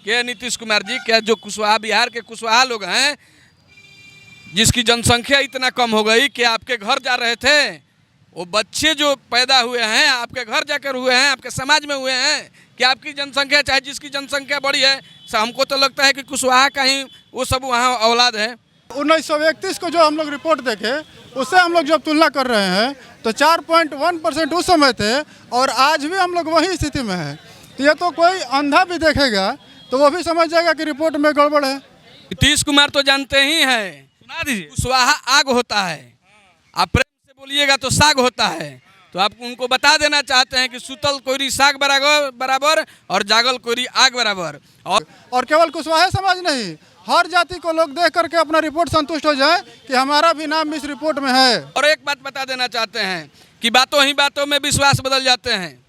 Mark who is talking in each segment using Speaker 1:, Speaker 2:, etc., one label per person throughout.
Speaker 1: के नीतीश कुमार जी, क्या जो कुशवाहा बिहार के कुशवाहा लोग हैं, जिसकी जनसंख्या इतना कम हो गई कि आपके घर जा रहे थे, वो बच्चे जो पैदा हुए हैं आपके घर जाकर हुए हैं, आपके समाज में हुए हैं, कि आपकी जनसंख्या चाहे जिसकी जनसंख्या बड़ी है, हमको तो लगता है कि कुशवाहा का ही वो सब वहाँ औलाद है।
Speaker 2: 1931 को जो हम लोग रिपोर्ट देखे उससे हम लोग जब तुलना कर रहे हैं तो 4.1% उस समय थे और आज भी हम लोग वही स्थिति में हैं। तो ये तो कोई अंधा भी देखेगा तो वो भी समझ जाएगा कि रिपोर्ट में गड़बड़ है।
Speaker 1: नीतीश कुमार तो जानते ही हैं,
Speaker 3: सुना दीजिए।
Speaker 1: कुशवाहा आग होता है, आप प्रेम से बोलिएगा तो साग होता है। तो आप उनको बता देना चाहते हैं कि सुतल कोयरी साग बराबर और जागल कोयरी आग बराबर।
Speaker 2: और केवल कुशवाहा समाज नहीं, हर जाति को लोग देख करके अपना रिपोर्ट संतुष्ट हो जाए कि हमारा भी नाम इस रिपोर्ट में है।
Speaker 1: और एक बात बता देना चाहते हैं कि बातों ही बातों में विश्वास बदल जाते हैं,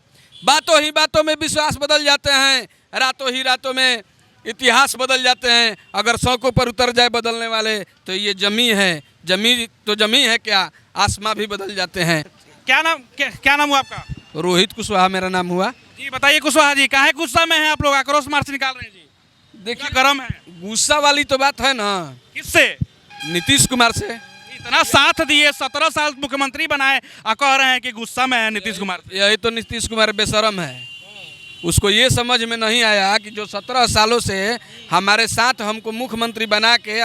Speaker 1: बातों ही बातों में विश्वास बदल जाते हैं, रातों ही रातों में इतिहास बदल जाते हैं। अगर सौकों पर उतर जाए बदलने वाले तो ये जमी है, जमी तो जमी है क्या, आसमां भी बदल जाते हैं।
Speaker 3: क्या नाम हुआ आपका?
Speaker 1: रोहित कुशवाहा मेरा नाम हुआ
Speaker 3: जी। बताइए कुशवाहा जी, काहे गुस्सा में हैं आप लोग, आक्रोश मार्च निकाल रहे हैं जी?
Speaker 1: देखिए
Speaker 3: गरम है।
Speaker 1: गुस्सा वाली तो बात है ना,
Speaker 3: किससे?
Speaker 1: नीतीश कुमार से।
Speaker 3: इतना साथ दिए, 17 साल मुख्यमंत्री बनाए और कह रहे हैं कि गुस्सा में है नीतीश कुमार।
Speaker 1: यही तो नीतीश कुमार बेशरम है। उसको ये समझ में नहीं आया कि जो 17 सालों से हमारे साथ हमको मुख्यमंत्री बना के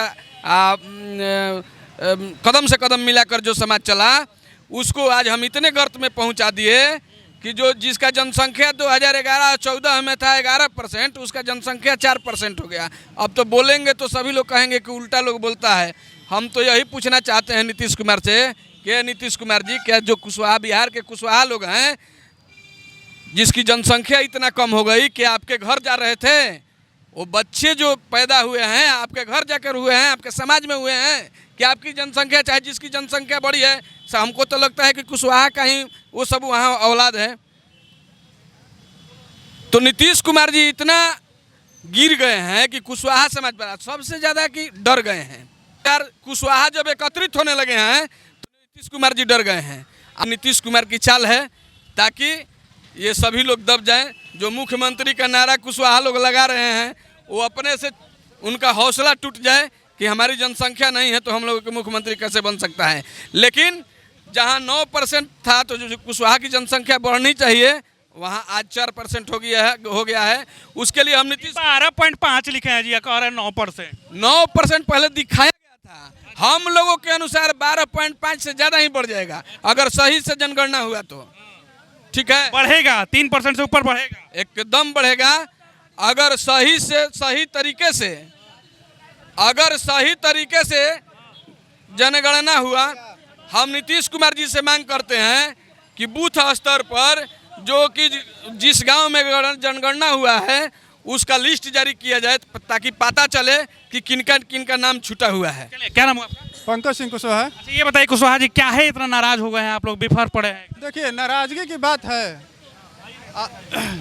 Speaker 1: कदम से कदम मिलाकर जो समाज चला, उसको आज हम इतने गर्त में पहुंचा दिए कि जो जिसका जनसंख्या 2011-14 में था 11%, उसका जनसंख्या 4% हो गया। अब तो बोलेंगे तो सभी लोग कहेंगे कि उल्टा लोग बोलता है। हम तो यही पूछना चाहते हैं नीतीश कुमार से कि नीतीश कुमार जी, क्या जो कुशवाहा बिहार के कुशवाहा लोग हैं, जिसकी जनसंख्या इतना कम हो गई कि आपके घर जा रहे थे, वो बच्चे जो पैदा हुए हैं आपके घर जाकर हुए हैं, आपके समाज में हुए हैं, कि आपकी जनसंख्या चाहे जिसकी जनसंख्या बड़ी है, हमको तो लगता है कि कुशवाहा का ही वो सब वहाँ औलाद है। तो नीतीश कुमार जी इतना गिर गए हैं कि कुशवाहा समाज पर सबसे ज़्यादा कि डर गए हैं। यार कुशवाहा जब एकत्रित होने लगे हैं तो नीतीश कुमार जी डर गए हैं। अब नीतीश कुमार की चाल है ताकि ये सभी लोग दब जाएं। जो मुख्यमंत्री का नारा कुशवाहा लोग लगा रहे हैं, वो अपने से उनका हौसला टूट जाए कि हमारी जनसंख्या नहीं है तो हम लोगों के मुख्यमंत्री कैसे बन सकता है। लेकिन जहां 9% था तो जो कुशवाहा की जनसंख्या बढ़नी चाहिए, वहां आज 4% हो गया है। उसके लिए हम नीतीश
Speaker 3: 12.5 लिखे हैं जी, कह रहे हैं
Speaker 1: 9% पहले दिखाया गया था। हम लोगों के अनुसार 12.5 से ज़्यादा ही बढ़ जाएगा अगर सही से जनगणना हुआ तो। ठीक है,
Speaker 3: बढ़ेगा, 3% से ऊपर बढ़ेगा,
Speaker 1: एकदम बढ़ेगा। अगर सही तरीके से जनगणना हुआ, हम नीतीश कुमार जी से मांग करते हैं कि बूथ स्तर पर जो कि जिस गांव में जनगणना हुआ है उसका लिस्ट जारी किया जाए ताकि पता चले कि किनका नाम छूटा हुआ है।
Speaker 3: क्या नाम हुआ आपका?
Speaker 2: पंकज सिंह कुशवाहा।
Speaker 3: अच्छा ये बताइए कुशवाहा जी, क्या है इतना नाराज हो गए हैं आप लोग, बिफर पड़े हैं?
Speaker 2: देखिए, नाराजगी की बात है,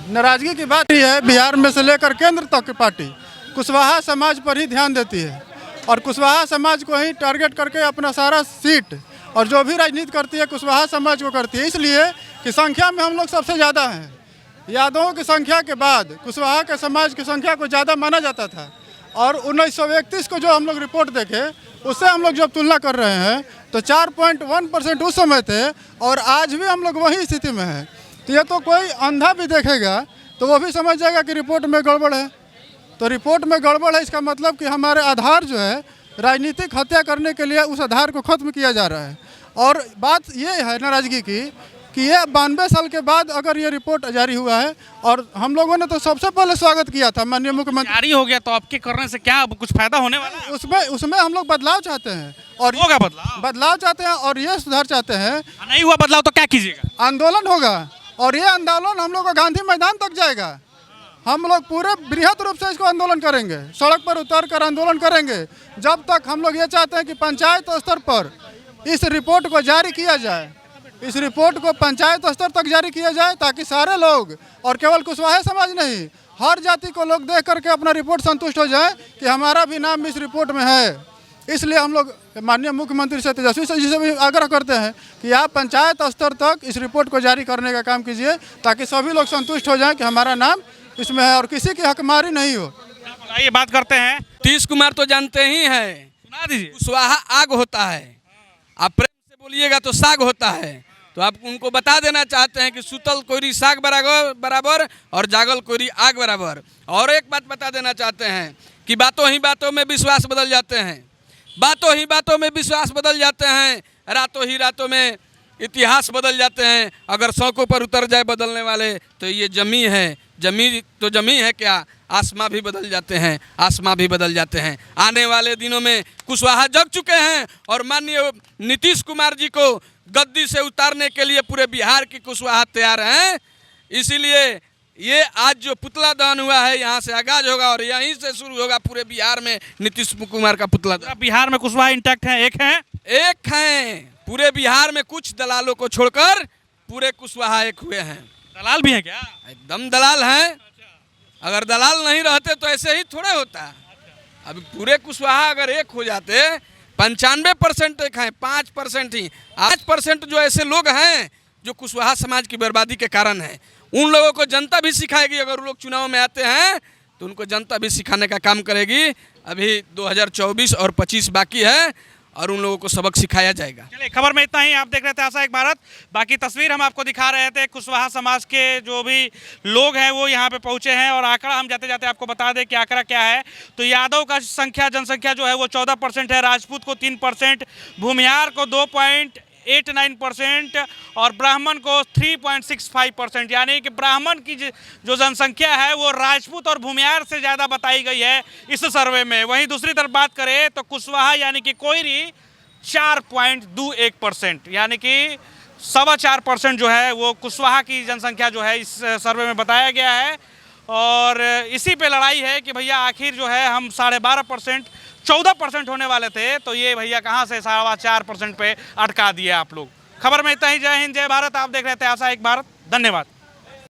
Speaker 2: नाराजगी की बात ही है। बिहार में से लेकर केंद्र तक की पार्टी कुशवाहा समाज पर ही ध्यान देती है और कुशवाहा समाज को ही टारगेट करके अपना सारा सीट और जो भी राजनीति करती है कुशवाहा समाज को करती है। इसलिए कि संख्या में हम लोग सबसे ज़्यादा हैं। यादवों की संख्या के बाद कुशवाहा के समाज की संख्या को ज़्यादा माना जाता था। और 1931 को जो हम लोग रिपोर्ट देखे उससे हम लोग जब तुलना कर रहे हैं तो 4.1% उस समय थे और आज भी हम लोग वही स्थिति में हैं। तो ये तो कोई अंधा भी देखेगा तो वो भी समझ जाएगा कि रिपोर्ट में गड़बड़ है। तो रिपोर्ट में गड़बड़ है इसका मतलब कि हमारे आधार जो है राजनीतिक हत्या करने के लिए उस आधार को खत्म किया जा रहा है। और बात ये है नाराजगी की कि ये 92 साल के बाद अगर ये रिपोर्ट जारी हुआ है और हम लोगों ने तो सबसे पहले स्वागत किया था माननीय मुख्यमंत्री।
Speaker 3: जारी हो गया तो आपके करने से क्या कुछ फायदा होने वाला है?
Speaker 2: उसमें हम लोग बदलाव चाहते हैं और
Speaker 3: होगा
Speaker 2: बदलाव चाहते हैं और ये सुधार चाहते हैं।
Speaker 3: नहीं हुआ बदलाव तो क्या कीजिएगा?
Speaker 2: आंदोलन होगा और ये आंदोलन हम लोग को गांधी मैदान तक जाएगा। हम लोग पूरे बृहद रूप से इसको आंदोलन करेंगे, सड़क पर उतर कर आंदोलन करेंगे जब तक हम लोग ये चाहते हैं कि पंचायत स्तर पर इस रिपोर्ट को जारी किया जाए। इस रिपोर्ट को पंचायत स्तर तक जारी किया जाए ताकि सारे लोग और केवल कुशवाहा समाज नहीं, हर जाति को लोग देख करके अपना रिपोर्ट संतुष्ट हो जाए कि हमारा भी नाम इस रिपोर्ट में है। इसलिए हम लोग माननीय मुख्यमंत्री से तेजस्वी जी से भी आग्रह करते हैं कि आप पंचायत स्तर तक इस रिपोर्ट को जारी करने का काम कीजिए ताकि सभी लोग संतुष्ट हो जाएं कि हमारा नाम इसमें है और किसी की हकमारी नहीं हो।
Speaker 3: आइए बात करते हैं।
Speaker 1: नीतीश कुमार तो जानते ही हैं,
Speaker 3: सुना दीजिए।
Speaker 1: कुशवाहा आग होता है, आप प्रेम से बोलिएगा तो साग होता है। तो आप उनको बता देना चाहते हैं कि सुतल कोयरी साग बराबर और जागल कोयरी आग बराबर। और एक बात बता देना चाहते हैं कि बातों ही बातों में विश्वास बदल जाते हैं, बातों ही बातों में विश्वास बदल जाते हैं, रातों ही रातों में इतिहास बदल जाते हैं। अगर सौकों पर उतर जाए बदलने वाले तो ये जमी है, जमी तो जमी है क्या, आसमां भी बदल जाते हैं, आसमां भी बदल जाते हैं। आने वाले दिनों में कुशवाहा जग चुके हैं और माननीय नीतीश कुमार जी को गद्दी से उतारने के लिए पूरे बिहार की कुशवाहा तैयार हैं। इसीलिए ये आज जो पुतला दहन हुआ है यहाँ से आगाज होगा और यहीं से शुरू होगा पूरे बिहार में नीतीश कुमार का पुतला दहन।
Speaker 3: बिहार में कुशवाहा इंटैक्ट है,
Speaker 1: एक हैं पूरे बिहार में, कुछ दलालों को छोड़कर पूरे कुशवाहा एक हुए हैं।
Speaker 3: दलाल भी है क्या?
Speaker 1: एकदम दलाल हैं। अगर दलाल नहीं रहते तो ऐसे ही थोड़े होता। अभी पूरे कुशवाहा अगर एक हो जाते, 95% एक हैं, 5% ही, 8% जो ऐसे लोग हैं जो कुशवाहा समाज की बर्बादी के कारण हैं, उन लोगों को जनता भी सिखाएगी। अगर वो लोग चुनाव में आते हैं तो उनको जनता भी सिखाने का काम करेगी। अभी 2024 और 25 बाकी है और उन लोगों को सबक सिखाया जाएगा।
Speaker 3: चलिए, खबर में इतना ही। आप देख रहे थे आशा एक भारत। बाकी तस्वीर हम आपको दिखा रहे थे। कुशवाहा समाज के जो भी लोग हैं वो यहाँ पे पहुँचे हैं और आंकड़ा हम जाते जाते आपको बता दें कि आंकड़ा क्या है। तो यादव का जनसंख्या जो है वो 14% है, राजपूत को 3%, भूमिहार को 2.89% और ब्राह्मण को 3.65%। यानी कि ब्राह्मण की जो जनसंख्या है वो राजपूत और भूमिहार से ज़्यादा बताई गई है इस सर्वे में। वहीं दूसरी तरफ बात करें तो कुशवाहा यानी कि कोयरी 4.21%, यानी कि 4.25% जो है वो कुशवाहा की जनसंख्या जो है इस सर्वे में बताया गया है। और इसी पे लड़ाई है कि भैया आखिर जो है हम 12.5%, 14% होने वाले थे, तो ये भैया कहाँ से 4.25% पे अटका दिए आप लोग। खबर में इतना ही। जय हिंद, जय भारत। आप देख रहे थे आशा एक भारत। धन्यवाद।